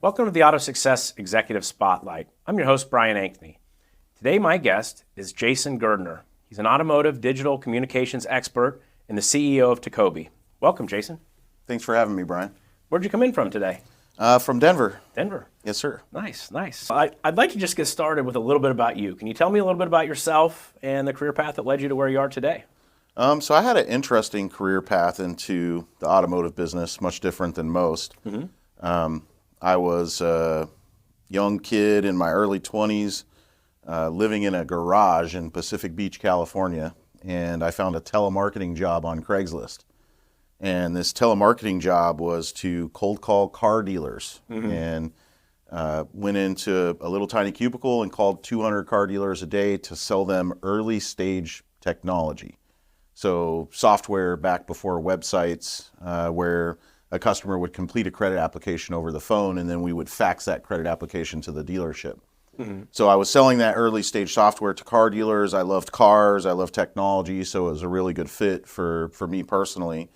Welcome to the AutoSuccess Executive Spotlight. I'm your host, Brian Ankney. Today, my guest is Jason Girdner. He's an automotive digital communications expert and the CEO of TECOBI. Welcome, Jason. Thanks for having me, Brian. Where'd you come in from today? From Denver. Denver. Yes, sir. Nice, nice. I'd like to just get started with a little bit about you. Can you tell me a little bit about yourself and the career path that led you to where you are today? So I had an interesting career path into the automotive business, much different than most. I was a young kid in my early 20s, living in a garage in Pacific Beach, California, and I found a telemarketing job on Craigslist. And this telemarketing job was to cold call car dealers, and went into a little tiny cubicle and called 200 car dealers a day to sell them early stage technology. So software back before websites, where a customer would complete a credit application over the phone, and then we would fax that credit application to the dealership. So I was selling that early stage software to car dealers. I loved cars, I loved technology, so it was a really good fit for me personally.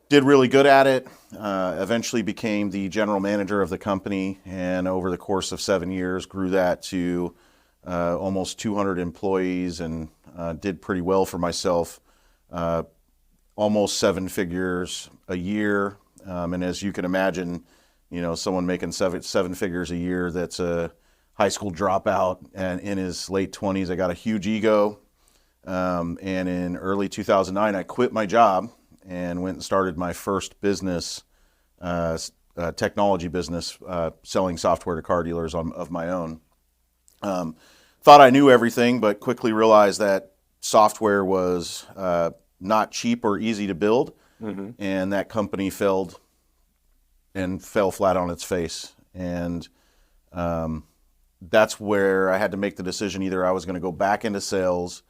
Did really good at it, eventually became the general manager of the company, and over the course of 7 years grew that to almost 200 employees, and did pretty well for myself. Almost 7 figures a year, and as you can imagine, someone making seven figures a year that's a high school dropout and in his late 20s. I got a huge ego, and in early 2009 I quit my job and went and started my first business, technology business, selling software to car dealers of my own. Thought I knew everything, but quickly realized that software was not cheap or easy to build, and that company failed and fell flat on its face. And that's where I had to make the decision: either I was going to go back into sales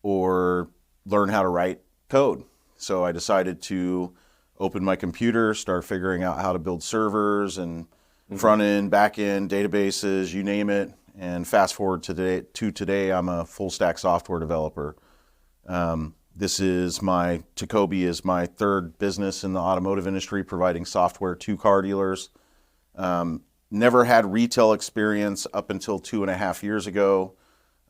or learn how to write code. So I decided to open my computer, start figuring out how to build servers and front end, back end, databases, you name it. And fast forward to today, I'm a full stack software developer. TECOBI is my third business in the automotive industry, providing software to car dealers. Never had retail experience up until 2.5 years ago.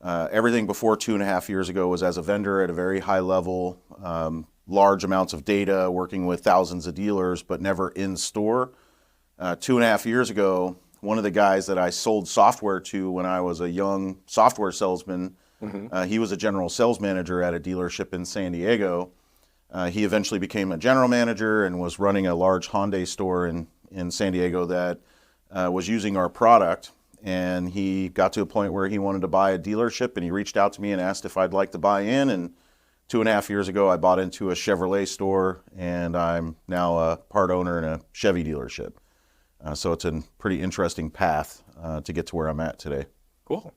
Everything before 2.5 years ago was as a vendor at a very high level, large amounts of data, working with thousands of dealers, but never in store. 2.5 years ago, one of the guys that I sold software to when I was a young software salesman, he was a general sales manager at a dealership in San Diego. He eventually became a general manager and was running a large Hyundai store in San Diego that was using our product. And he got to a point where he wanted to buy a dealership, and he reached out to me and asked if I'd like to buy in. And 2.5 years ago, I bought into a Chevrolet store, and I'm now a part owner in a Chevy dealership. So it's a pretty interesting path to get to where I'm at today. Cool.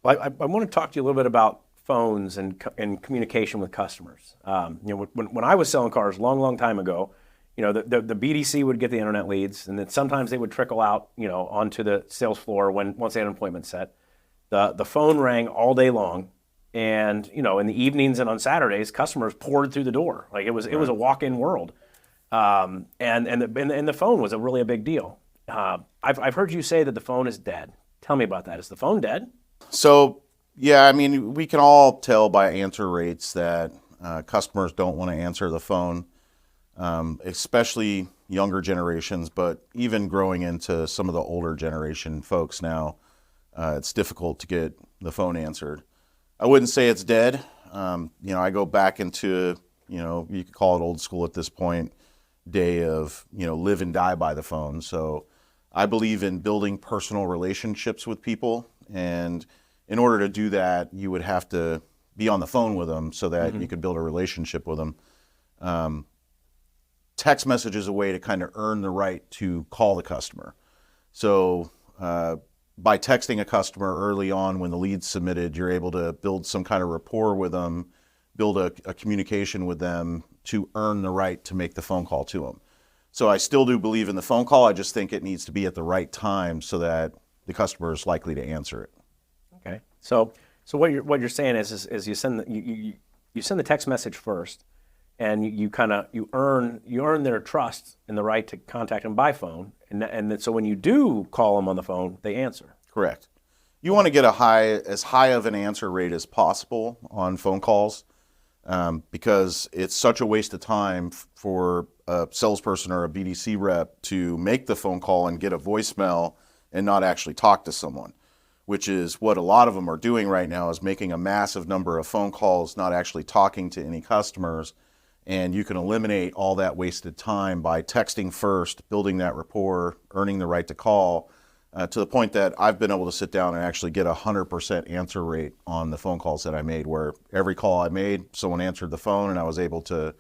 Well, I want to talk to you a little bit about phones and communication with customers. When I was selling cars long time ago, the BDC would get the internet leads, and then sometimes they would trickle out, onto the sales floor once they had an appointment set. The phone rang all day long, and in the evenings and on Saturdays, customers poured through the door. Like it was a walk-in world. And the phone was really a big deal. I've heard you say that the phone is dead. Tell me about that. Is the phone dead? So, yeah, we can all tell by answer rates that customers don't want to answer the phone, especially younger generations, but even growing into some of the older generation folks now, it's difficult to get the phone answered. I wouldn't say it's dead. I go back into, you could call it old school at this point, day of, live and die by the phone. So I believe in building personal relationships with people, and in order to do that, you would have to be on the phone with them so that you could build a relationship with them. Text message is a way to kind of earn the right to call the customer. So by texting a customer early on when the lead's submitted, you're able to build some kind of rapport with them, build a communication with them to earn the right to make the phone call to them. So I still do believe in the phone call. I just think it needs to be at the right time so that the customer is likely to answer it. Okay. So what you're saying is you send the text message first, and you earn their trust and the right to contact them by phone, So when you do call them on the phone, they answer. Correct. You want to get as high of an answer rate as possible on phone calls, because it's such a waste of time for a salesperson or a BDC rep to make the phone call and get a voicemail and not actually talk to someone, which is what a lot of them are doing right now, is making a massive number of phone calls, not actually talking to any customers. And you can eliminate all that wasted time by texting first, building that rapport, earning the right to call, to the point that I've been able to sit down and actually get a 100% answer rate on the phone calls that I made, where every call I made, someone answered the phone and I was able to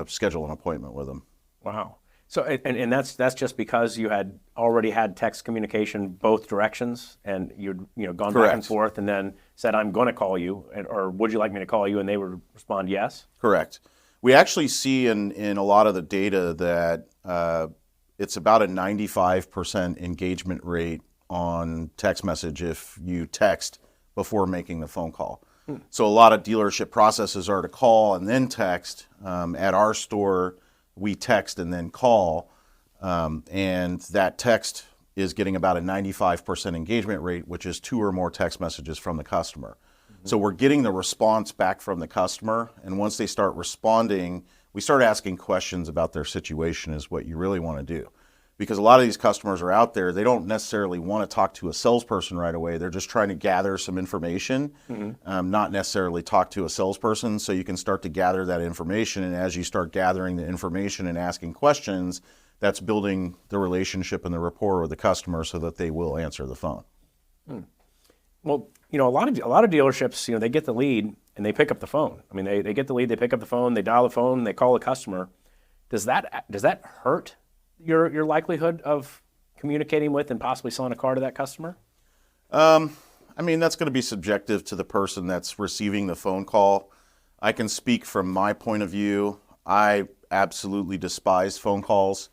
schedule an appointment with them. Wow. So and that's just because you had already had text communication both directions, and you'd gone Correct. back and forth, and then said, I'm going to call you, or would you like me to call you, and they would respond yes. Correct. We actually see in a lot of the data that it's about a 95% engagement rate on text message if you text before making the phone call. So a lot of dealership processes are to call and then text. At our store, we text and then call, and that text is getting about a 95% engagement rate, which is 2 or more text messages from the customer. So we're getting the response back from the customer, and once they start responding, we start asking questions about their situation, is what you really want to do. Because a lot of these customers are out there, they don't necessarily want to talk to a salesperson right away. They're just trying to gather some information, not necessarily talk to a salesperson. So you can start to gather that information, and as you start gathering the information and asking questions, that's building the relationship and the rapport with the customer so that they will answer the phone. Well, a lot of dealerships, they get the lead and they pick up the phone. I mean, they get the lead, they pick up the phone, they dial the phone, they call the customer. Does that hurt your likelihood of communicating with and possibly selling a car to that customer? I mean, that's going to be subjective to the person that's receiving the phone call. I can speak from my point of view. I absolutely despise phone calls.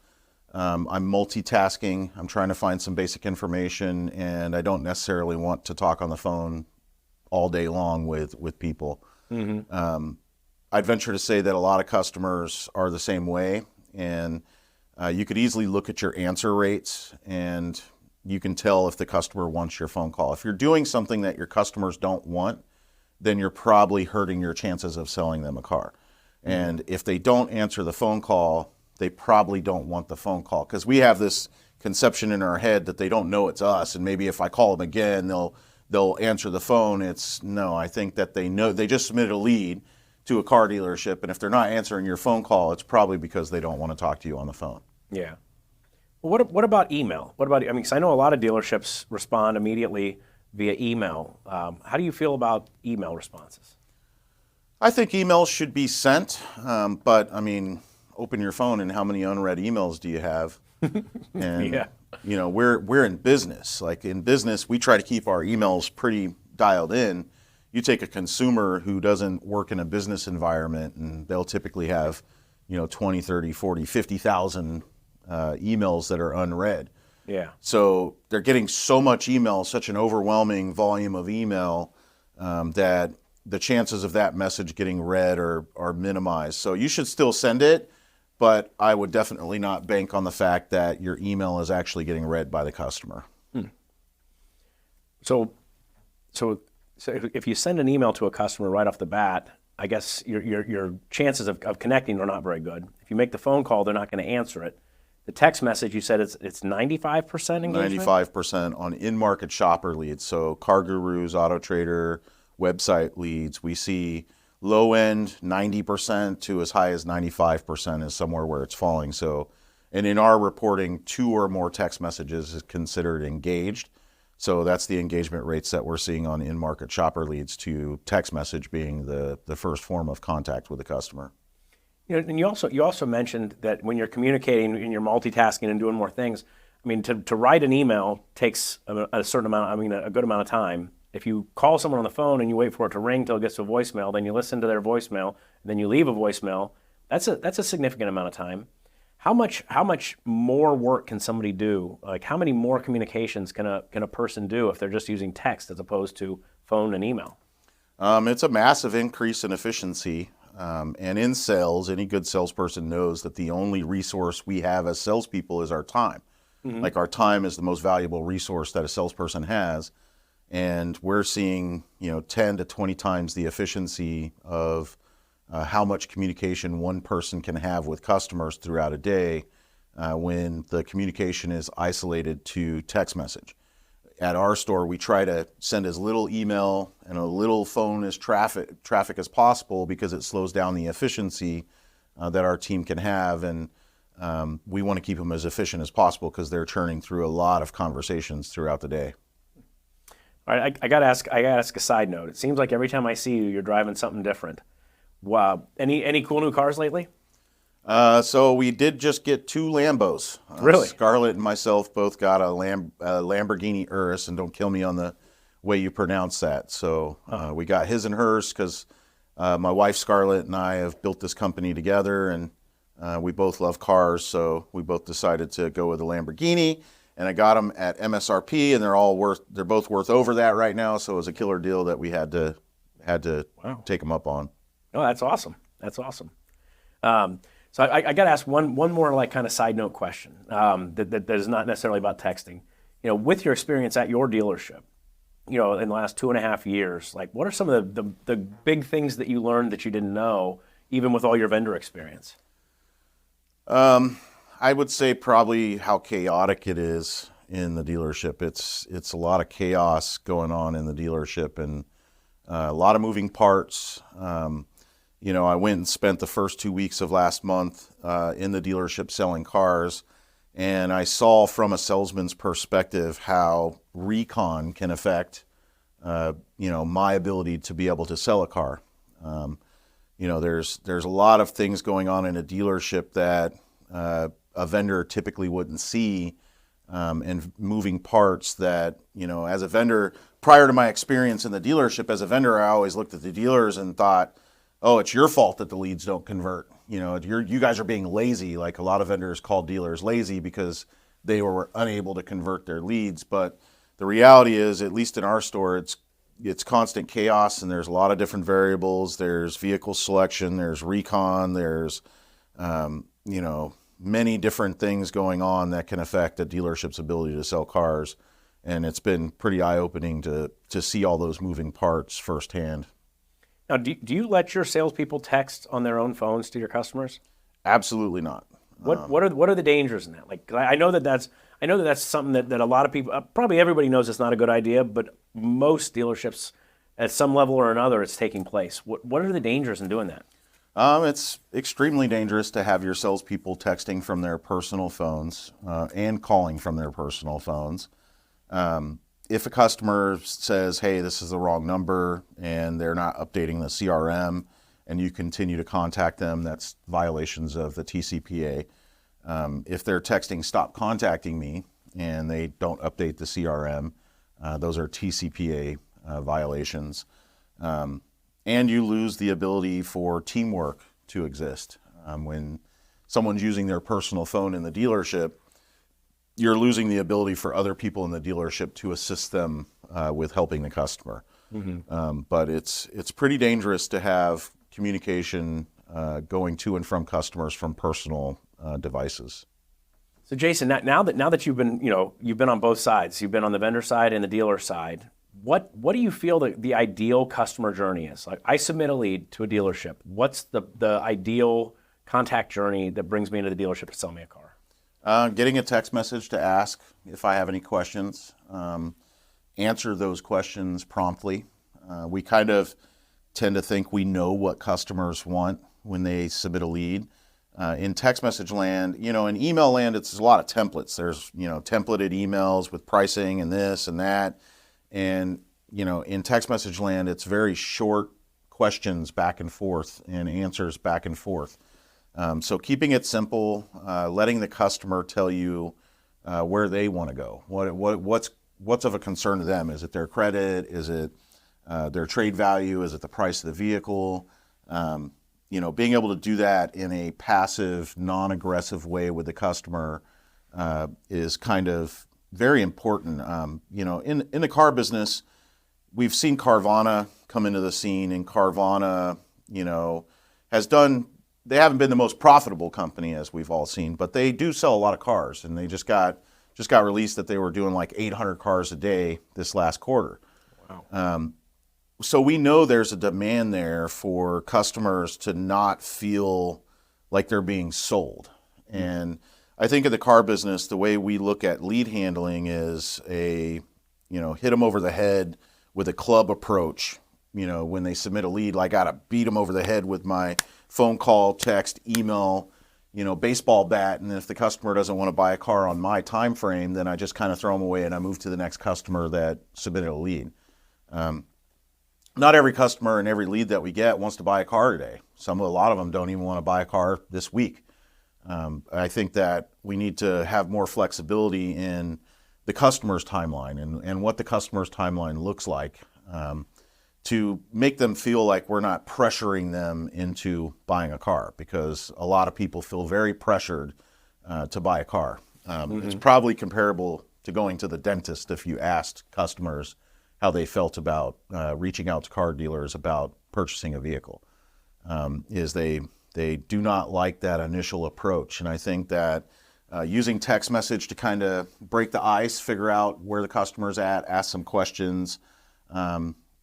I'm multitasking. I'm trying to find some basic information, and I don't necessarily want to talk on the phone all day long with people. I'd venture to say that a lot of customers are the same way, and you could easily look at your answer rates, and you can tell if the customer wants your phone call. If you're doing something that your customers don't want, then you're probably hurting your chances of selling them a car. And if they don't answer the phone call, they probably don't want the phone call, because we have this conception in our head that they don't know it's us, and maybe if I call them again, they'll answer the phone. No, I think that they know, they just submitted a lead to a car dealership, and if they're not answering your phone call, it's probably because they don't want to talk to you on the phone. Yeah. Well, what about email? Because I know a lot of dealerships respond immediately via email. How do you feel about email responses? I think emails should be sent, but I mean, open your phone and how many unread emails do you have? And Yeah. We're in business. Like in business, we try to keep our emails pretty dialed in. You take a consumer who doesn't work in a business environment, and they'll typically have 20, 30, 40, 50,000 emails that are unread. Yeah. So they're getting so much email, such an overwhelming volume of email, that the chances of that message getting read are minimized. So you should still send it, but I would definitely not bank on the fact that your email is actually getting read by the customer. So if you send an email to a customer right off the bat, I guess your chances of connecting are not very good. If you make the phone call, they're not going to answer it. The text message, you said it's 95% engagement? 95% on in-market shopper leads. So Car Gurus, Auto Trader, website leads. We see low end 90% to as high as 95% is somewhere where it's falling. So, and in our reporting, 2 or more text messages is considered engaged. So that's the engagement rates that we're seeing on in-market shopper leads, to text message being the first form of contact with the customer. And you also mentioned that when you're communicating and you're multitasking and doing more things, I mean, to write an email takes a certain amount, a good amount of time. If you call someone on the phone and you wait for it to ring till it gets to a voicemail, then you listen to their voicemail, then you leave a voicemail, that's a significant amount of time. How much more work can somebody do? Like, how many more communications can a person do if they're just using text as opposed to phone and email? It's a massive increase in efficiency. And in sales, any good salesperson knows that the only resource we have as salespeople is our time. Like our time is the most valuable resource that a salesperson has. And we're seeing, 10 to 20 times the efficiency of how much communication one person can have with customers throughout a day when the communication is isolated to text message. At our store, we try to send as little email and a little phone as traffic as possible because it slows down the efficiency that our team can have. And we want to keep them as efficient as possible because they're churning through a lot of conversations throughout the day. All right, I gotta ask a side note. It seems like every time I see you, you're driving something different. Wow, any cool new cars lately? So we did just get 2 Lambos. Really? Scarlett and myself both got a Lamborghini Urus, and don't kill me on the way you pronounce that. So we got his and hers because my wife Scarlett and I have built this company together, and we both love cars, so we both decided to go with a Lamborghini. And I got them at MSRP, and they're both worth over that right now. So it was a killer deal that we had to take them up on. Oh, that's awesome. That's awesome. So I got to ask one more like kind of side note question that is not necessarily about texting. With your experience at your dealership, in the last 2.5 years, like what are some of the big things that you learned that you didn't know, even with all your vendor experience? I would say probably how chaotic it is in the dealership. It's a lot of chaos going on in the dealership and a lot of moving parts. I went and spent the first 2 weeks of last month in the dealership selling cars, and I saw from a salesman's perspective how recon can affect, my ability to be able to sell a car. There's a lot of things going on in a dealership that a vendor typically wouldn't see, and moving parts that, as a vendor, prior to my experience in the dealership as a vendor, I always looked at the dealers and thought, oh, it's your fault that the leads don't convert. You guys are being lazy. Like a lot of vendors call dealers lazy because they were unable to convert their leads. But the reality is, at least in our store, it's constant chaos, and there's a lot of different variables. There's vehicle selection, there's recon, there's many different things going on that can affect a dealership's ability to sell cars. And it's been pretty eye-opening to see all those moving parts firsthand. Now, do you let your salespeople text on their own phones to your customers? Absolutely not. What are the dangers in that? Like, I know that's something that a lot of people, probably everybody knows it's not a good idea, but most dealerships, at some level or another, it's taking place. What are the dangers in doing that? It's extremely dangerous to have your salespeople texting from their personal phones and calling from their personal phones. If a customer says, hey, this is the wrong number, and they're not updating the CRM, and you continue to contact them, that's violations of the TCPA. If they're texting, stop contacting me, and they don't update the CRM, those are TCPA violations. And you lose the ability for teamwork to exist. When someone's using their personal phone in the dealership, you're losing the ability for other people in the dealership to assist them with helping the customer. But it's pretty dangerous to have communication going to and from customers from personal devices. So Jason, now that you've been on both sides, you've been on the vendor side and the dealer side, what do you feel the ideal customer journey is? Like, I submit a lead to a dealership. What's the ideal contact journey that brings me into the dealership to sell me a car? Getting a text message to ask if I have any questions, answer those questions promptly. We kind of tend to think we know what customers want when they submit a lead. In text message land, in email land, it's a lot of templates. There's, templated emails with pricing and this and that. And, in text message land, it's very short questions back and forth and answers back and forth. So keeping it simple, letting the customer tell you where they want to go. What's of a concern to them? Is it their credit? Is it their trade value? Is it the price of the vehicle? Being able to do that in a passive, non-aggressive way with the customer is kind of very important. In the car business, we've seen Carvana come into the scene, and Carvana, they haven't been the most profitable company as we've all seen, but they do sell a lot of cars, and they just got released that they were doing like 800 cars a day this last quarter. Wow. So we know there's a demand there for customers to not feel like they're being sold. And I think in the car business, the way we look at lead handling is hit them over the head with a club approach. When they submit a lead, I got to beat them over the head with my phone call, text, email, baseball bat. And if the customer doesn't want to buy a car on my time frame, then I just kind of throw them away and I move to the next customer that submitted a lead. Not every customer and every lead that we get wants to buy a car today. A lot of them don't even want to buy a car this week. I think that we need to have more flexibility in the customer's timeline and what the customer's timeline looks like, to make them feel like we're not pressuring them into buying a car, because a lot of people feel very pressured to buy a car. It's probably comparable to going to the dentist if you asked customers how they felt about reaching out to car dealers about purchasing a vehicle. Is they do not like that initial approach. And I think that using text message to kind of break the ice, figure out where the customer's at, ask some questions,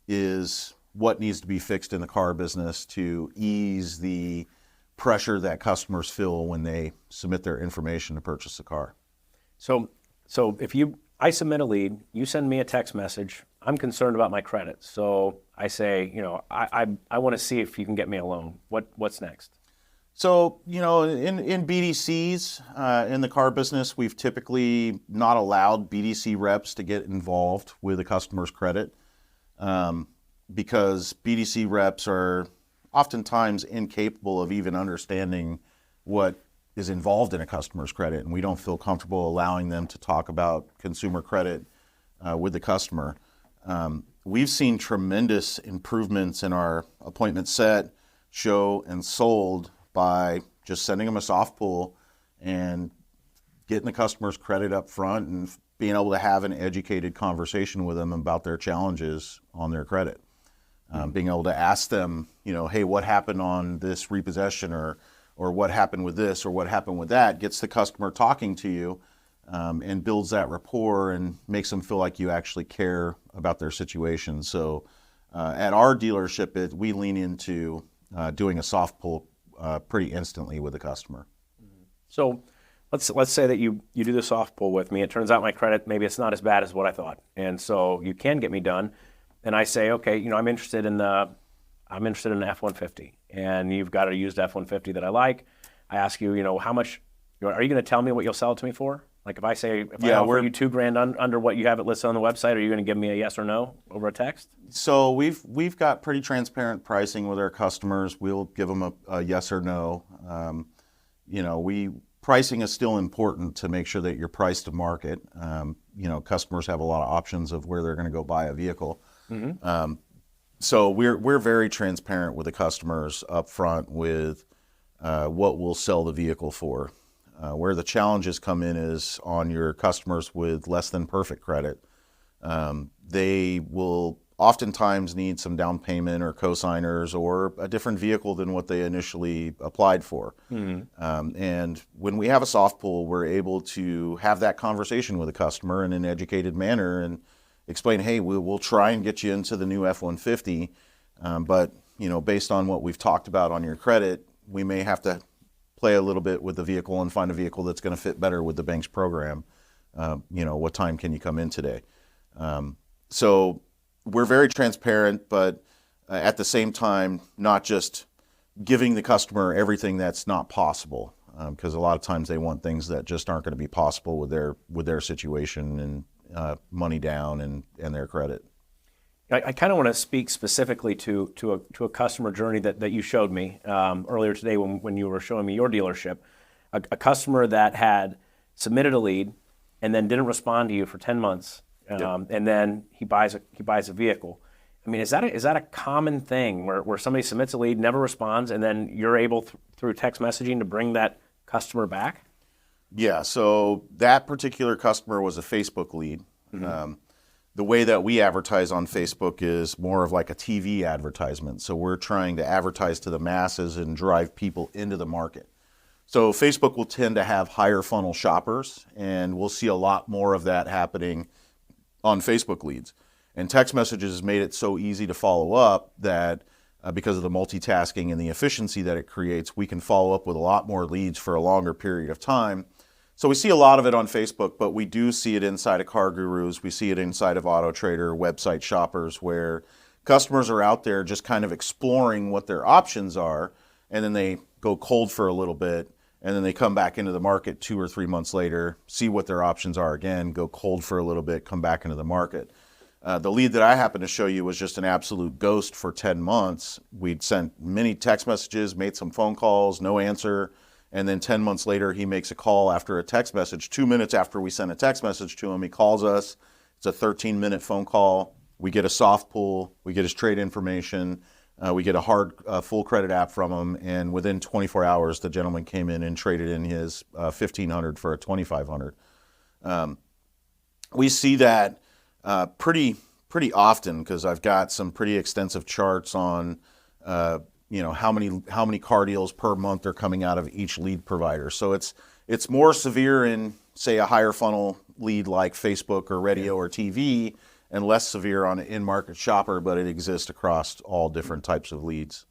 is what needs to be fixed in the car business to ease the pressure that customers feel when they submit their information to purchase a car. So if I submit a lead, you send me a text message, I'm concerned about my credit. So I say, I want to see if you can get me a loan. What's next? So, in BDCs, in the car business, we've typically not allowed BDC reps to get involved with a customer's credit, because BDC reps are oftentimes incapable of even understanding what is involved in a customer's credit, and we don't feel comfortable allowing them to talk about consumer credit with the customer. We've seen tremendous improvements in our appointment set, show, and sold by just sending them a soft pull and getting the customer's credit up front and being able to have an educated conversation with them about their challenges on their credit. Being able to ask them, hey, what happened on this repossession, or what happened with this, or what happened with that, gets the customer talking to you, and builds that rapport and makes them feel like you actually care about their situation. So at our dealership, we lean into doing a soft pull pretty instantly with the customer. So let's say that you do the soft pull with me. It turns out my credit, maybe it's not as bad as what I thought, and so you can get me done. And I say, okay, I'm interested in the F-150, and you've got a used F-150 that I like. I ask you, how much are you going to tell me what you'll sell it to me for? Like if I offer you $2,000 under what you have it listed on the website, are you going to give me a yes or no over a text? So we've got pretty transparent pricing with our customers. We'll give them a yes or no. Pricing is still important to make sure that you're priced to market. Customers have a lot of options of where they're going to go buy a vehicle. So we're very transparent with the customers up front with what we'll sell the vehicle for. Where the challenges come in is on your customers with less than perfect credit. They will oftentimes need some down payment or cosigners or a different vehicle than what they initially applied for. And when we have a soft pull, we're able to have that conversation with the customer in an educated manner and explain, hey, we'll try and get you into the new F-150, but based on what we've talked about on your credit, we may have to play a little bit with the vehicle and find a vehicle that's going to fit better with the bank's program. What time can you come in today? So we're very transparent, but at the same time, not just giving the customer everything that's not possible, because a lot of times they want things that just aren't going to be possible with their situation and money down and their credit. I kind of want to speak specifically to a customer journey that you showed me earlier today when you were showing me your dealership. A customer that had submitted a lead and then didn't respond to you for 10 months, and then he buys a vehicle. I mean, is that a common thing where somebody submits a lead, never responds, and then you're able through text messaging to bring that customer back? Yeah, so that particular customer was a Facebook lead. The way that we advertise on Facebook is more of like a TV advertisement. So we're trying to advertise to the masses and drive people into the market. So Facebook will tend to have higher funnel shoppers, and we'll see a lot more of that happening on Facebook leads. And text messages made it so easy to follow up that because of the multitasking and the efficiency that it creates, we can follow up with a lot more leads for a longer period of time. So we see a lot of it on Facebook, but we do see it inside of Car Gurus. We see it inside of Auto Trader, website shoppers, where customers are out there just kind of exploring what their options are, and then they go cold for a little bit, and then they come back into the market 2 or 3 months later, see what their options are again, go cold for a little bit, come back into the market. The lead that I happened to show you was just an absolute ghost for 10 months. We'd sent many text messages, made some phone calls, no answer. And then 10 months later, he makes a call after a text message. 2 minutes after we sent a text message to him, he calls us. It's a 13-minute phone call. We get a soft pull. We get his trade information. We get a hard full credit app from him. And within 24 hours, the gentleman came in and traded in his $1,500 for a $2,500. We see that pretty often, because I've got some pretty extensive charts on how many car deals per month are coming out of each lead provider. So it's more severe in, say, a higher funnel lead like Facebook or radio or TV, and less severe on an in-market shopper, but it exists across all different types of leads.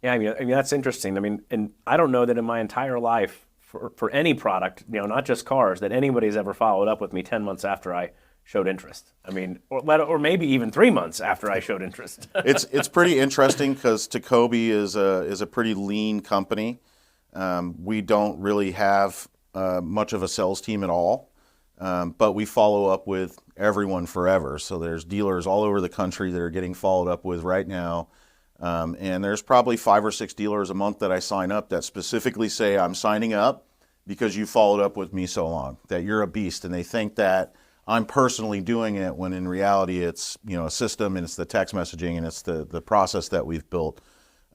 Yeah, I mean that's interesting. I mean, and I don't know that in my entire life for any product, not just cars, that anybody's ever followed up with me 10 months after I showed interest. I mean, or maybe even 3 months after I showed interest. It's pretty interesting because TECOBI is a pretty lean company. We don't really have much of a sales team at all, but we follow up with everyone forever. So there's dealers all over the country that are getting followed up with right now. And there's probably 5 or 6 dealers a month that I sign up that specifically say, I'm signing up because you followed up with me so long, that you're a beast. And they think that I'm personally doing it, when in reality it's a system, and it's the text messaging, and it's the process that we've built.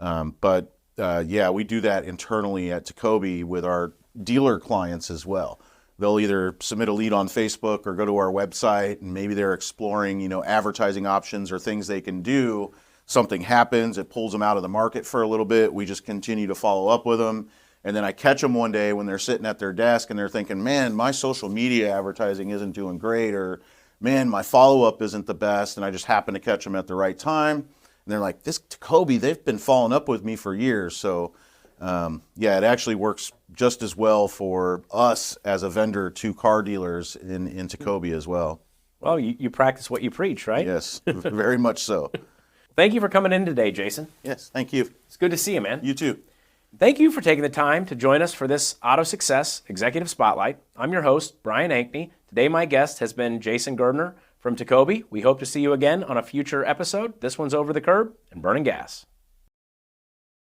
Yeah, we do that internally at TECOBI with our dealer clients as well. They'll either submit a lead on Facebook or go to our website, and maybe they're exploring advertising options or things they can do. Something happens, it pulls them out of the market for a little bit. We just continue to follow up with them. And then I catch them one day when they're sitting at their desk and they're thinking, man, my social media advertising isn't doing great, or man, my follow-up isn't the best, and I just happen to catch them at the right time. And they're like, this TECOBI, they've been following up with me for years. So yeah, it actually works just as well for us as a vendor to car dealers in TECOBI as well. Well, you practice what you preach, right? Yes, very much so. Thank you for coming in today, Jason. Yes, thank you. It's good to see you, man. You too. Thank you for taking the time to join us for this AutoSuccess Executive Spotlight. I'm your host, Brian Ankney. Today my guest has been Jason Girdner from TECOBI. We hope to see you again on a future episode. This one's Over the Curb and Burning Gas.